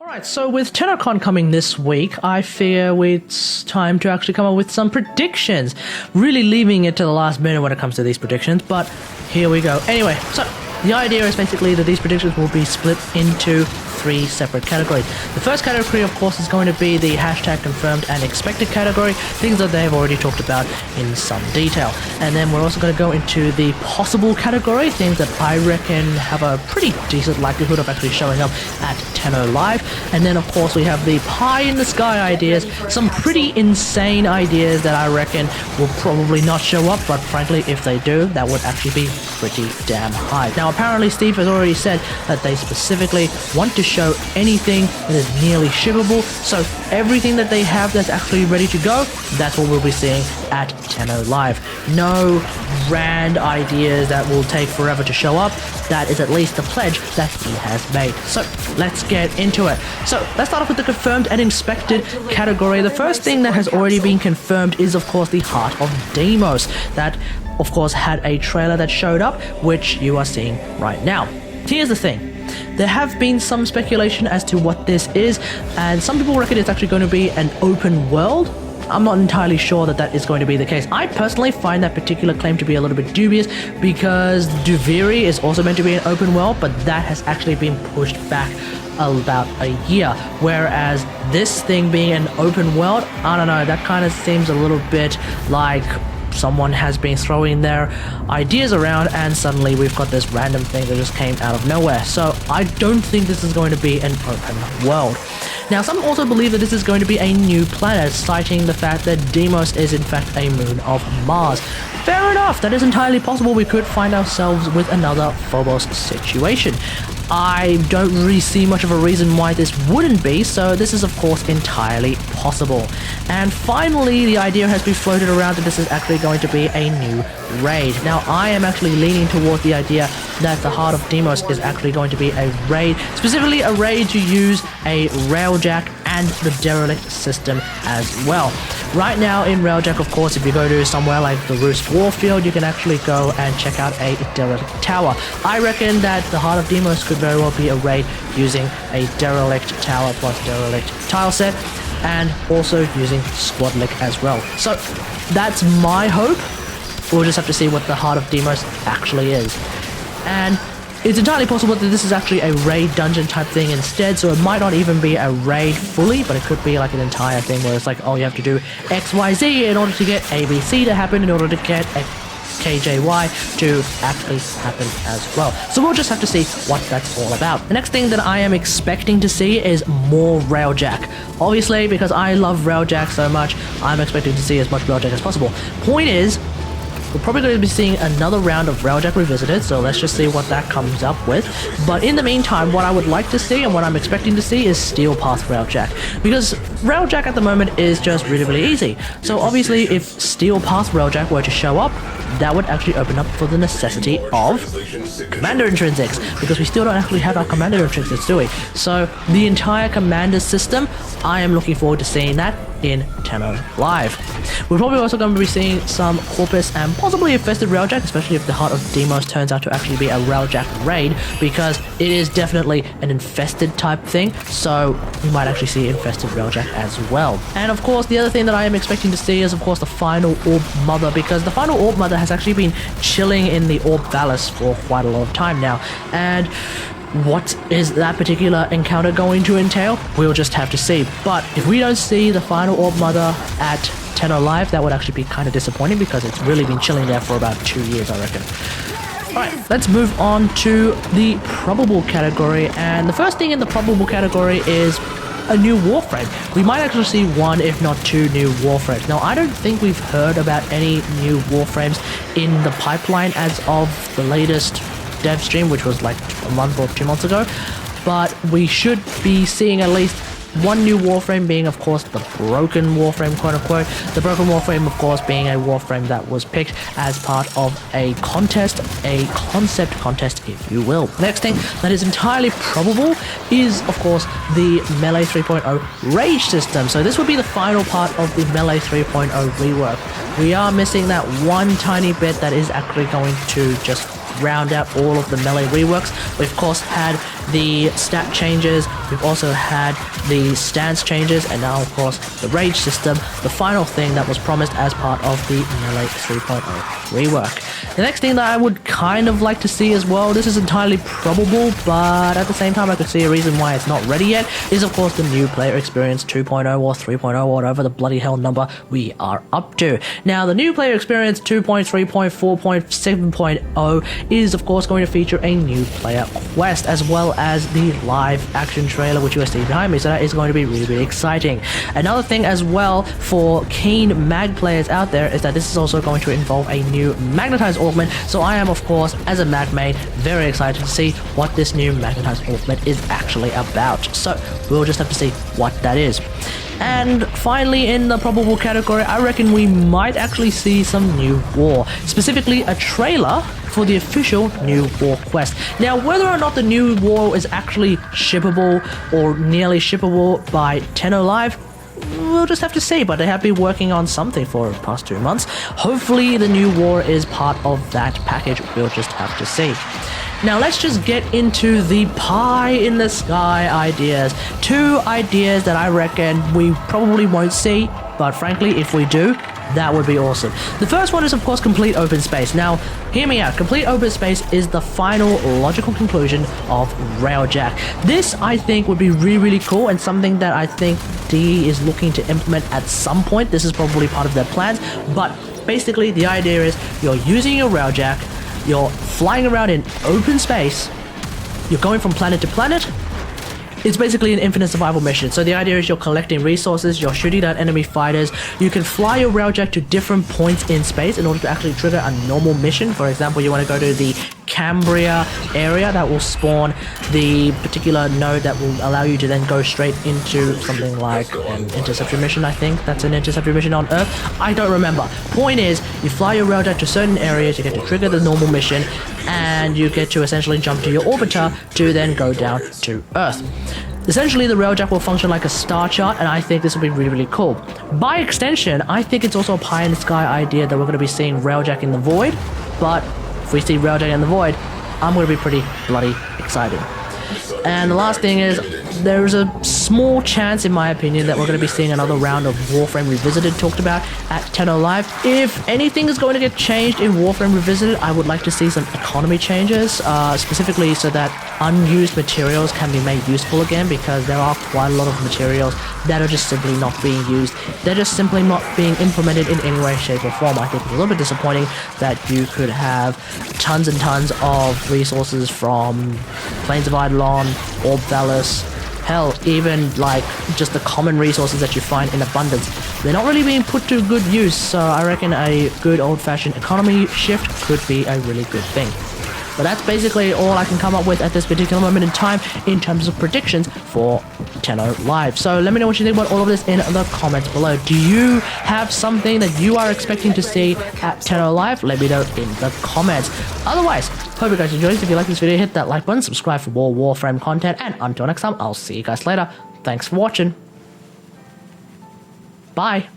Alright, so with Tennocon coming this week, I fear it's time to actually come up with some predictions. Really leaving it to the last minute when it comes to these predictions, but here we go. Anyway, so the idea is basically that these predictions will be split into 3 separate categories. The first category, of course, is going to be the hashtag confirmed and expected category, things that they've already talked about in some detail. And then we're also going to go into the possible category, things that I reckon have a pretty decent likelihood of actually showing up at Tenno Live. And then, of course, we have the pie in the sky ideas, some pretty insane ideas that I reckon will probably not show up, but frankly, if they do, that would actually be pretty damn high. Now, apparently, Steve has already said that they specifically want to show anything that is nearly shippable, so everything that they have that's actually ready to go, that's what we'll be seeing at Tenno Live. No grand ideas that will take forever to show up. That is at least the pledge that he has made. So let's get into it. So let's start off with the confirmed and expected category. The first thing that has already been confirmed is, of course, the Heart of Deimos. That, of course, had a trailer that showed up, which you are seeing right now. Here's the thing. There have been some speculation as to what this is, and some people reckon it's actually going to be an open world. I'm not entirely sure that that is going to be the case. I personally find that particular claim to be a little bit dubious because Duviri is also meant to be an open world, but that has actually been pushed back about a year, whereas this thing being an open world, I don't know, that kind of seems a little bit like someone has been throwing their ideas around and suddenly we've got this random thing that just came out of nowhere. So I don't think this is going to be an open world. Now, some also believe that this is going to be a new planet, citing the fact that Deimos is in fact a moon of Mars. Fair enough, that is entirely possible. We could find ourselves with another Phobos situation. I don't really see much of a reason why this wouldn't be, so this is of course entirely possible. And finally, the idea has been floated around that this is actually going to be a new raid. Now, I am actually leaning toward the idea that the Heart of Deimos is actually going to be a raid, specifically a raid to use a RAILJACK and the Derelict system as well. Right now in RAILJACK, of course, if you go to somewhere like the Roost Warfield, you can actually go and check out a Derelict tower. I reckon that the Heart of Deimos could very well be a raid using a Derelict tower plus Derelict tile set, and also using Squadlick as well. So that's my hope. We'll just have to see what the Heart of Deimos actually is. And it's entirely possible that this is actually a raid dungeon type thing instead, so it might not even be a raid fully, but it could be like an entire thing where it's like, oh, you have to do XYZ in order to get ABC to happen, in order to get a KJY to actually happen as well. So we'll just have to see what that's all about. The next thing that I am expecting to see is more RAILJACK. Obviously, because I love RAILJACK so much, I'm expecting to see as much RAILJACK as possible. Point is, we're probably going to be seeing another round of RAILJACK Revisited, so let's just see what that comes up with. But in the meantime, what I would like to see and what I'm expecting to see is Steel Path RAILJACK, because RAILJACK at the moment is just really, really easy. So obviously, if Steel Path RAILJACK were to show up, that would actually open up for the necessity of Commander Intrinsics, because we still don't actually have our Commander Intrinsics, do we? So the entire Commander system, I am looking forward to seeing that in Tenno Live. We're probably also going to be seeing some Corpus and possibly infested RAILJACK, especially if the Heart of Deimos turns out to actually be a RAILJACK raid, because it is definitely an infested type thing, so we might actually see infested RAILJACK as well. And of course, the other thing that I am expecting to see is of course the final Orb Mother, because the final Orb Mother has actually been chilling in the Orb Palace for quite a lot of time now, and what is that particular encounter going to entail? We'll just have to see. But if we don't see the final Orb Mother at Tenno Live, that would actually be kind of disappointing, because it's really been chilling there for about 2 years, I reckon. Alright, let's move on to the probable category, and the first thing in the probable category is a new Warframe. We might actually see 1, if not 2 new Warframes. Now, I don't think we've heard about any new Warframes in the pipeline as of the latest dev stream, which was like a month or 2 months ago, but we should be seeing at least 1 new Warframe, being of course the broken Warframe, quote unquote. The broken Warframe, of course, being a Warframe that was picked as part of a contest, a concept contest, if you will. The next thing that is entirely probable is, of course, the Melee 3.0 Rage system. So this would be the final part of the Melee 3.0 rework. We are missing that one tiny bit that is actually going to just round out all of the Melee reworks. We of course had the stat changes, we've also had the stance changes, and now of course the rage system, the final thing that was promised as part of the Melee 3.0 rework. The next thing that I would kind of like to see as well, this is entirely probable, but at the same time I could see a reason why it's not ready yet, is of course the new player experience 2.0 or 3.0 or whatever the bloody hell number we are up to. Now the new player experience 2.3.4.7.0 is of course going to feature a new player quest as well as the live action trailer which you are seeing behind me, so that is going to be really exciting. Another thing as well for keen mag players out there is that this is also going to involve a new magnetized augment, so I am of course as a mag main very excited to see what this new magnetized augment is actually about, so we'll just have to see what that is. And finally, in the probable category, I reckon we might actually see some new war, specifically a trailer for the official new war quest. Now, whether or not the new war is actually shippable or nearly shippable by Tenno Live, we'll just have to see, but they have been working on something for the past 2 months. Hopefully the new war is part of that package, we'll just have to see. Now let's just get into the pie in the sky ideas. 2 ideas that I reckon we probably won't see, but frankly if we do, that would be awesome. The first one is of course complete open space. Now hear me out, complete open space is the final logical conclusion of RAILJACK. This I think would be really cool and something that I think DE is looking to implement at some point. This is probably part of their plans, but basically the idea is you're using your RAILJACK, you're flying around in open space, you're going from planet to planet. It's basically an infinite survival mission. So the idea is you're collecting resources, you're shooting down enemy fighters, you can fly your RAILJACK to different points in space in order to actually trigger a normal mission. For example, you want to go to the Cambria area, that will spawn the particular node that will allow you to then go straight into something like an interception mission. I think that's an interception mission on Earth. I don't remember. Point is, you fly your RAILJACK to certain areas, you get to trigger the normal mission, and you get to essentially jump to your orbiter to then go down to Earth. Essentially, the RAILJACK will function like a star chart, and I think this will be really cool. By extension, I think it's also a pie in the sky idea that we're going to be seeing RAILJACK in the void, but if we see RAILJACK in the void, I'm going to be pretty bloody excited. And the last thing is, there's a small chance, in my opinion, that we're going to be seeing another round of WarFrame Revisited talked about at Tenno Live. If anything is going to get changed in WarFrame Revisited, I would like to see some economy changes, specifically so that unused materials can be made useful again, because there are quite a lot of materials that are just simply not being used. They're just simply not being implemented in any way, shape or form. I think it's a little bit disappointing that you could have tons and tons of resources from Plains of Eidolon, Orb Mother, hell, even like just the common resources that you find in abundance. They're not really being put to good use, so I reckon a good old-fashioned economy shift could be a really good thing. But that's basically all I can come up with at this particular moment in time in terms of predictions for Tenno Live. So let me know what you think about all of this in the comments below. Do you have something that you are expecting to see at Tenno Live? Let me know in the comments. Otherwise, hope you guys enjoyed. If you like this video, hit that like button, subscribe for more WarFrame content, and until next time, I'll see you guys later. Thanks for watching. Bye.